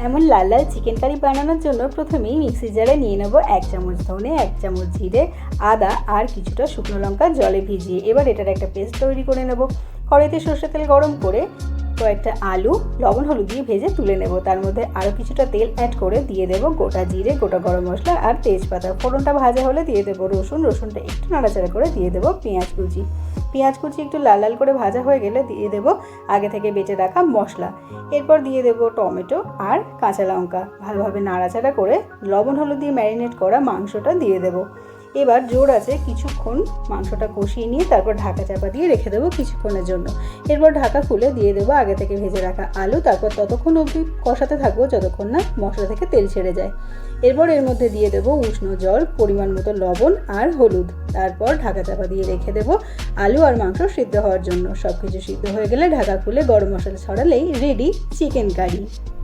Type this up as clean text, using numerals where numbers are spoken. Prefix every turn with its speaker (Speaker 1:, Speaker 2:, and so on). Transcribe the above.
Speaker 1: এমন লাল লাল chicken curry বানানোর জন্য প্রথমেই মিক্সি জারে নিয়ে নেব 1 চামচ ধনে, 1 চামচ জিরে, আদা আর কিছুটা শুকনো লঙ্কা জলে ভিজিয়ে। এবার এটার একটা পেস্ট তৈরি করে নেব। কড়াইতে সরষের তেল গরম করে কয়েকটা আলু লবণ হলুদ দিয়ে ভেজে তুলে নেব। তার মধ্যে আরও কিছুটা তেল অ্যাড করে দিয়ে দেব গোটা জিরে, গোটা গরম মশলা আর তেজপাতা। ফোড়নটা ভাজা হলে দিয়ে দেবো রসুনটা একটু নাড়াচাড়া করে দিয়ে দেবো পেঁয়াজ কুচি একটু লাল লাল করে ভাজা হয়ে গেলে দিয়ে দেব আগে থেকে বেটে রাখা মশলা। এরপর দিয়ে দেব টমেটো আর কাঁচা লঙ্কা। ভালোভাবে নাড়াচাড়া করে লবণ হলুদ দিয়ে ম্যারিনেট করা মাংসটা দিয়ে দেব। এবার জোর আছে কিছুক্ষণ মাংসটা কষিয়ে নিয়ে তারপর ঢাকা চাপা দিয়ে রেখে দেবো কিছুক্ষণের জন্য। এরপর ঢাকা খুলে দিয়ে দেবো আগে থেকে ভেজে রাখা আলু। তারপর ততক্ষণ অবধি কষাতে থাকবো যতক্ষণ না মশলা থেকে তেল ছেড়ে যায়। এরপর এর মধ্যে দিয়ে দেবো উষ্ণ জল, পরিমাণ মতো লবণ আর হলুদ। তারপর ঢাকা চাপা দিয়ে রেখে দেবো আলু আর মাংস সিদ্ধ হওয়ার জন্য। সব কিছু সিদ্ধ হয়ে গেলে ঢাকা খুলে গরম মশলা ছড়ালেই রেডি চিকেন কারি।